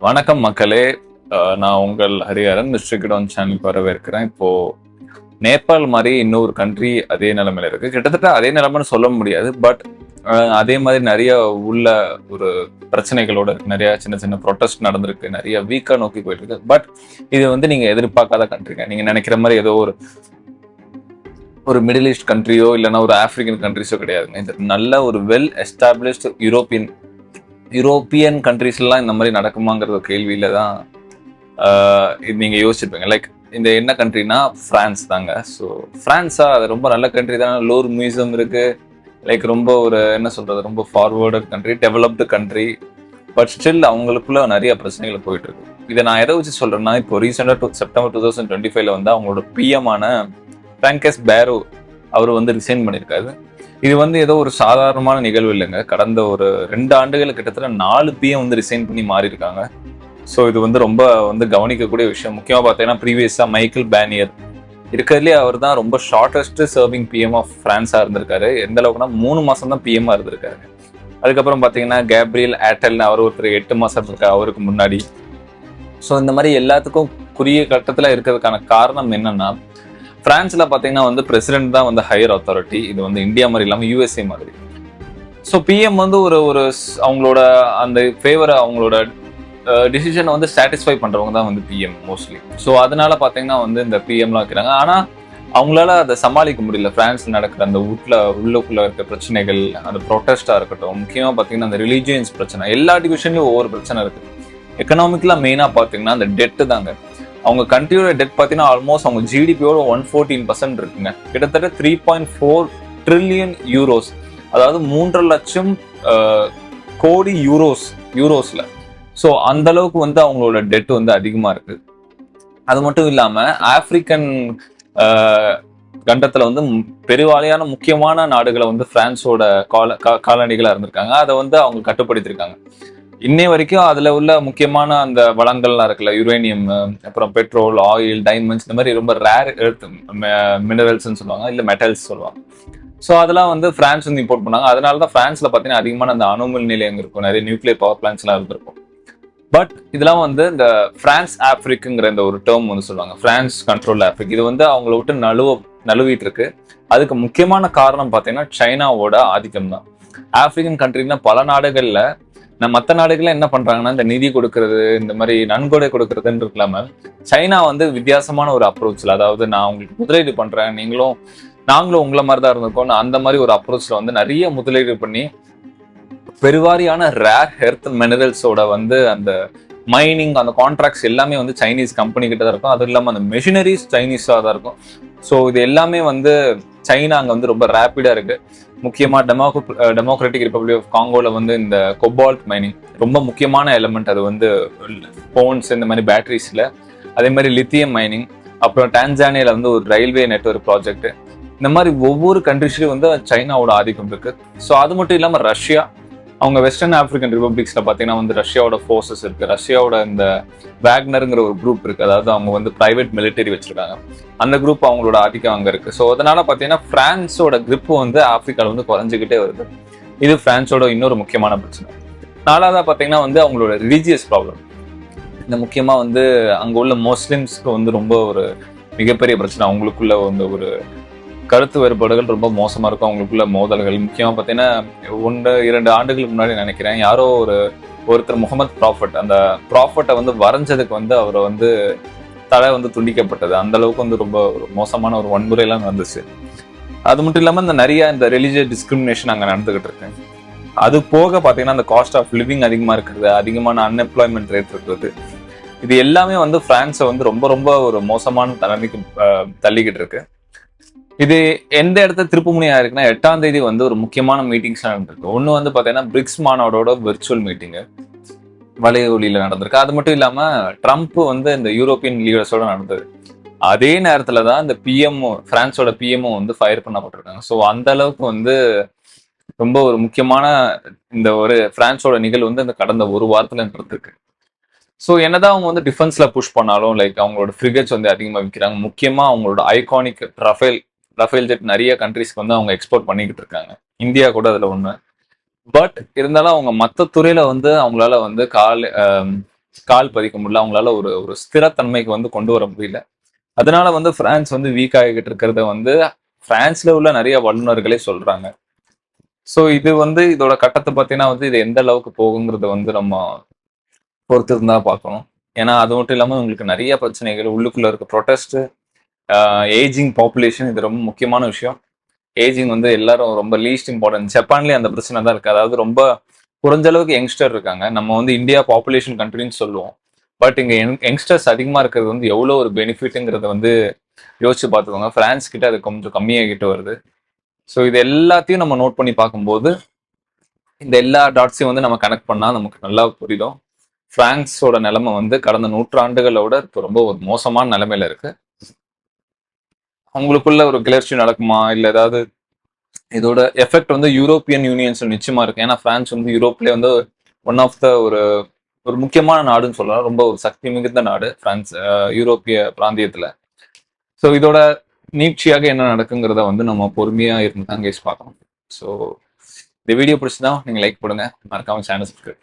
வணக்கம் மக்களே. நான் உங்கள் ஹரிஹரன் மிஸ்டர் கிடான் சேனலுக்கு வரவேற்கிறேன். இப்போ நேபாள் மாதிரி இன்னொரு கண்ட்ரி அதே நிலைமையில இருக்கு. கிட்டத்தட்ட அதே நிலைமைன்னு சொல்ல முடியாது. பட் அதே மாதிரி நிறைய உள்ள ஒரு பிரச்சனைகளோட இருக்கு. நிறைய சின்ன சின்ன ப்ரொட்டஸ்ட் நடந்திருக்கு. நிறைய வீக்கா நோக்கி போயிட்டு இருக்கு. பட் இது வந்து நீங்க எதிர்பார்க்காத கண்ட்ரிங்க. நீங்க நினைக்கிற மாதிரி ஏதோ ஒரு ஒரு மிடில் ஈஸ்ட் கண்ட்ரியோ இல்லைன்னா ஒரு ஆப்பிரிக்கன் கண்ட்ரிஸோ கிடையாதுங்க. இது நல்ல ஒரு வெல் எஸ்டாப்ளிஷ்டு யூரோப்பியன் கண்ட்ரிஸ்லாம் இந்த மாதிரி நடக்குமாங்கிற ஒரு கேள்வியில தான் இது நீங்க யோசிச்சிருப்பீங்க. லைக் இந்த என்ன கண்ட்ரினா பிரான்ஸ் தாங்க. ஸோ பிரான்ஸா அது ரொம்ப நல்ல கண்ட்ரி தான். லோர் மியூசியம் இருக்கு. லைக் ரொம்ப ஒரு என்ன சொல்றது, ரொம்ப forward country, developed country. But still அவங்களுக்குள்ள நிறைய பிரச்சனைகள் போயிட்டு இருக்கு. இதை நான் எதை வச்சு சொல்றேன்னா, இப்போ ரீசெண்டாக செப்டம்பர் 2025 வந்து அவங்களோட பிஎம்மான பிராங்கஸ் பேரோ அவர் வந்து ரிசைன் பண்ணியிருக்காரு. இது வந்து ஏதோ ஒரு சாதாரணமான நிகழ்வு இல்லைங்க. கடந்த ஒரு 2 ஆண்டுகள் கிட்டத்தட்ட 4 பிஎம் வந்து ரிசைன் பண்ணி மாறி இருக்காங்க. ஸோ இது வந்து ரொம்ப வந்து கவனிக்கக்கூடிய விஷயம். முக்கியமாக பார்த்தீங்கன்னா ப்ரீவியஸாக மைக்கேல் பேனியர் இருக்கிறதுலே அவர் தான் ரொம்ப ஷார்டஸ்ட் சர்விங் பிஎம் ஆஃப் பிரான்ஸாக இருந்திருக்காரு. எந்த அளவுக்குனா 3 மாசம் தான் பிஎம்மாக இருந்திருக்காரு. அதுக்கப்புறம் பார்த்தீங்கன்னா கேப்ரியல் ஆட்டல்னு அவர் ஒருத்தர் 8 மாசம் இருக்காரு அவருக்கு முன்னாடி. ஸோ இந்த மாதிரி எல்லாத்துக்கும் குறுகிய கட்டத்தில் இருக்கிறதுக்கான காரணம் என்னன்னா, பிரான்ஸ்ல பாத்தீங்கன்னா வந்து பிரசிடென்ட் தான் வந்து ஹையர் அத்தாரிட்டி. இது வந்து இந்தியா மாதிரி இல்லாம யூஎஸ்ஏ மாதிரி. ஸோ பிஎம் வந்து ஒரு ஒரு அவங்களோட அந்த ஃபேவரை அவங்களோட டிசிஷனை வந்து சாட்டிஸ்ஃபை பண்றவங்க தான் வந்து பிஎம் மோஸ்ட்லி. ஸோ அதனால பாத்தீங்கன்னா வந்து இந்த பிஎம்லாம் வைக்கிறாங்க. ஆனா அவங்களால அதை சமாளிக்க முடியல. பிரான்ஸ் நடக்கிற அந்த உள்ளுக்குள்ள இருக்க பிரச்சனைகள், அந்த ப்ரொட்டஸ்டா இருக்கட்டும், முக்கியமா பாத்தீங்கன்னா அந்த ரிலீஜியன்ஸ் பிரச்சனை, எல்லா டிவிஷன்லயும் ஒவ்வொரு பிரச்சனை இருக்கு. எக்கனாமிக்லாம் மெயினா பாத்தீங்கன்னா அந்த டெட்டு தாங்க. அவங்க கண்ட்ரியோட டெட் பார்த்தீங்கன்னா ஆல்மோஸ்ட் அவங்க ஜிடிபியோட 114% இருக்குங்க. கிட்டத்தட்ட 3.4 ட்ரில்லியன் யூரோஸ், அதாவது 3,00,000 கோடி யூரோஸ்ல. ஸோ அந்த அளவுக்கு வந்து அவங்களோட டெட் வந்து அதிகமா இருக்கு. அது மட்டும் இல்லாம ஆப்பிரிக்கன் கண்டத்துல வந்து பெருவாரியான முக்கியமான நாடுகளை வந்து பிரான்ஸோட காலனிகளா இருந்திருக்காங்க. அதை வந்து அவங்க கட்டுப்படுத்திருக்காங்க. இன்னை வரைக்கும் அதுல உள்ள முக்கியமான அந்த வளங்கள்லாம் இருக்குல்ல, யுரேனியம், அப்புறம் பெட்ரோல், ஆயில், டைமண்ட்ஸ், இந்த மாதிரி ரொம்ப ரேர் எர்த் மினரல்ஸ் சொல்லுவாங்க, இல்ல மெட்டல்ஸ் சொல்லுவாங்க. ஸோ அதெல்லாம் வந்து பிரான்ஸ் வந்து இம்போர்ட் பண்ணாங்க. அதனால தான் பிரான்ஸ்ல பார்த்தீங்கன்னா அதிகமான அந்த அணுமின் நிலையங்கள் இருக்கும், நிறைய நியூக்ளியர் பவர் பிளான்ஸ் எல்லாம் இருந்திருக்கும். பட் இதெல்லாம் வந்து இந்த பிரான்ஸ் ஆப்பிரிக்குங்கிற இந்த ஒரு டேர்ம் வந்து சொல்லுவாங்க, பிரான்ஸ் கண்ட்ரோல் ஆப்பிரிக். இது வந்து அவங்கள விட்டு நழுவிட்டு இருக்கு. அதுக்கு முக்கியமான காரணம் பார்த்தீங்கன்னா சைனாவோட ஆதிக்கம் தான். ஆப்பிரிக்கன் கண்ட்ரினா பல நாடுகள்ல மற்ற நாடுகள் என்ன பண்றாங்கன்னா, இந்த நிதி கொடுக்கறது, இந்த மாதிரி நன்கொடை கொடுக்கறதுன்னு இருக்கலாம சைனா வந்து வித்தியாசமான ஒரு அப்ரோச்ல, அதாவது நான் உங்களுக்கு முதலீடு பண்றேன், நாங்களும் உங்களை மாதிரி தான் இருந்திருக்கோம், அந்த மாதிரி ஒரு அப்ரோச்ல வந்து நிறைய முதலீடு பண்ணி பெருவாரியான ரேர் எர்த் மினரல்ஸோட வந்து அந்த மைனிங், அந்த கான்ட்ராக்ட்ஸ் எல்லாமே வந்து சைனீஸ் கம்பெனி கிட்ட தான் இருக்கும். அதுவும் இல்லாமல் அந்த மெஷினரிஸ் சைனீஸாக தான் இருக்கும். ஸோ இது எல்லாமே வந்து சைனா அங்கே வந்து ரொம்ப ரேப்பிடா இருக்கு. முக்கியமா டெமோக்ராட்டிக் ரிப்பப்ளிக் ஆஃப் காங்கோல வந்து இந்த கொபால்ட் மைனிங் ரொம்ப முக்கியமான எலிமெண்ட். அது வந்து போன்ஸ், இந்த மாதிரி பேட்டரிஸ்ல, அதே மாதிரி லித்தியம் மைனிங், அப்புறம் டான்சானியால வந்து ஒரு ரயில்வே நெட்வொர்க் ப்ராஜெக்ட். இந்த மாதிரி ஒவ்வொரு கண்ட்ரிஸ்லயும் வந்து சைனாவோட ஆதிக்கம் இருக்கு. ஸோ அது மட்டும் இல்லாம ரஷ்யா, அவங்க வெஸ்டர்ன் ஆப்பிரிக்கன் ரிப்பப்ளிக்ஸ்ல பாத்தீங்கன்னா வந்து ரஷ்யாவோட ஃபோர்ஸஸ் இருக்கு. ரஷ்யாவோட இந்த வேக்னருங்கிற ஒரு குரூப் இருக்கு, அதாவது அவங்க வந்து பிரைவேட் மிலிட்டரி வச்சிருக்காங்க. அந்த குரூப் அவங்களோட ஆதிக்கம் அங்க இருக்கு. ஸோ அதனால பாத்தீங்கன்னா பிரான்ஸோட கிரிப் வந்து ஆப்பிரிக்கால வந்து குறைஞ்சிக்கிட்டே வருது. இது பிரான்ஸோட இன்னொரு முக்கியமான பிரச்சனை. நாலாவதா பாத்தீங்கன்னா வந்து அவங்களோட ரிலீஜியஸ் ப்ராப்ளம். இந்த முக்கியமா வந்து அங்க உள்ள முஸ்லிம்ஸ்க்கு வந்து ரொம்ப ஒரு மிகப்பெரிய பிரச்சனை. அவங்களுக்குள்ள வந்து ஒரு கருத்து வேறுபாடுகள் ரொம்ப மோசமா இருக்கும். அவங்களுக்குள்ள மோதல்கள் முக்கியமா பாத்தீங்கன்னா 1-2 ஆண்டுகளுக்கு முன்னாடி நினைக்கிறேன், யாரோ ஒருத்தர் முகமது ப்ராஃபட், அந்த ப்ராஃபட்டை வந்து வரைஞ்சதுக்கு வந்து அவரை வந்து தலை வந்து துண்டிக்கப்பட்டது. அந்த அளவுக்கு வந்து ரொம்ப ஒரு மோசமான ஒரு வன்முறை எல்லாம் நடந்துச்சு. அது மட்டும் இல்லாம இந்த நிறைய இந்த ரிலீஜியஸ் டிஸ்கிரிமினேஷன் அங்க நடந்துகிட்டு இருக்கு. அது போக பாத்தீங்கன்னா அந்த காஸ்ட் ஆஃப் லிவிங் அதிகமா இருக்கிறது, அதிகமான அன்எம்ப்ளாய்மெண்ட் ரேட் இருக்கிறது, இது எல்லாமே வந்து பிரான்ஸை வந்து ரொம்ப ரொம்ப ஒரு மோசமான தலைமைக்கு தள்ளிக்கிட்டு இருக்கு. இது எந்த இடத்துல திருப்பு முனையா இருக்குன்னா, 8ஆம் தேதி வந்து ஒரு முக்கியமான மீட்டிங்ஸ் நடந்திருக்கு. ஒண்ணு வந்து பாத்தீங்கன்னா பிரிக்ஸ் மாநாடோட விர்ச்சுவல் மீட்டிங் வலைய ஒலியில நடந்திருக்கு. அது மட்டும் இல்லாம ட்ரம்ப் வந்து இந்த யூரோப்பியன் லீடர்ஸோட நடந்தது. அதே நேரத்துலதான் இந்த பிரான்ஸோட பிஎம்ஓ வந்து ஃபயர் பண்ணப்பட்டிருக்காங்க. ஸோ அந்த அளவுக்கு வந்து ரொம்ப ஒரு முக்கியமான இந்த ஒரு பிரான்ஸோட நிகழ்வு வந்து இந்த கடந்த ஒரு வாரத்துல நடந்திருக்கு. ஸோ என்னதான் அவங்க வந்து டிஃபென்ஸ்ல புஷ் பண்ணாலும், லைக் அவங்களோட ஃப்ரிகேட்ஸ் வந்து அதிகமாக விற்கிறாங்க. முக்கியமா அவங்களோட ஐகானிக் ரஃபேல் ஜெட் நிறைய கண்ட்ரிஸ்க்கு வந்து அவங்க எக்ஸ்போர்ட் பண்ணிக்கிட்டு இருக்காங்க. இந்தியா கூட அதுல ஒண்ணு. பட் இருந்தாலும் அவங்க மற்ற துறையில வந்து அவங்களால வந்து கால் பதிக்க முடியல, அவங்களால ஒரு ஒரு ஸ்திரத்தன்மைக்கு வந்து கொண்டு வர முடியல. அதனால வந்து பிரான்ஸ் வந்து வீக் ஆகிட்டு இருக்கிறத வந்து பிரான்ஸ்ல உள்ள நிறைய வல்லுநர்களே சொல்றாங்க. ஸோ இது வந்து இதோட கட்டத்தை பார்த்தீங்கன்னா வந்து இது எந்த அளவுக்கு போகுங்கிறத வந்து நம்ம பொறுத்து இருந்தா பார்க்கணும். ஏன்னா அது மட்டும் இல்லாமல் உங்களுக்கு நிறைய பிரச்சனைகள் உள்ளுக்குள்ள இருக்க ப்ரொட்டஸ்ட், ஏஜிங் பாப்புலேஷன், இது ரொம்ப முக்கியமான விஷயம். ஏஜிங் வந்து எல்லாரும் ரொம்ப லீஸ்ட் இம்பார்ட்டன்ட். ஜப்பான்லேயே அந்த பிரச்சனை தான் இருக்கு. அதாவது ரொம்ப குறைஞ்ச அளவுக்கு யங்ஸ்டர் இருக்காங்க. நம்ம வந்து இந்தியா பாப்புலேஷன் கண்ட்ரின்னு சொல்லுவோம். பட் இங்க யங்ஸ்டர்ஸ் அதிகமா இருக்கிறது வந்து எவ்வளவு ஒரு பெனிஃபிட்ங்கிறத வந்து யோசிச்சு பார்த்துக்கோங்க. பிரான்ஸ் கிட்ட அது கொஞ்சம் கம்மியாகிட்டு வருது. ஸோ இது எல்லாத்தையும் நம்ம நோட் பண்ணி பார்க்கும்போது இந்த எல்லா டாட்ஸையும் வந்து நம்ம கனெக்ட் பண்ணா நமக்கு நல்லா புரியும். பிரான்ஸோட நிலைமை வந்து கடந்த நூற்றாண்டுகளோட இப்போ ரொம்ப ஒரு மோசமான நிலைமையில இருக்கு. அவங்களுக்குள்ள ஒரு கிளர்ச்சி நடக்குமா, இல்ல ஏதாவது இதோட எஃபெக்ட் வந்து யூரோப்பியன் யூனியன்ஸ் நிச்சயமா இருக்கு. ஏன்னா பிரான்ஸ் வந்து யூரோப்லேயே வந்து ஒன் ஆஃப் த ஒரு ஒரு முக்கியமான நாடுன்னு சொல்லலாம். ரொம்ப ஒரு சக்தி மிகுந்த நாடு பிரான்ஸ், யூரோப்பிய பிராந்தியத்துல. ஸோ இதோட நீட்சியாக என்ன நடக்குங்கிறத வந்து நம்ம பொறுமையா இருந்து தான் கேஸ் பார்க்கணும். ஸோ இந்த வீடியோ பிடிச்சதா நீங்க லைக் பண்ணுங்க, மறக்காம சேனல் சப்ஸ்கிரைப்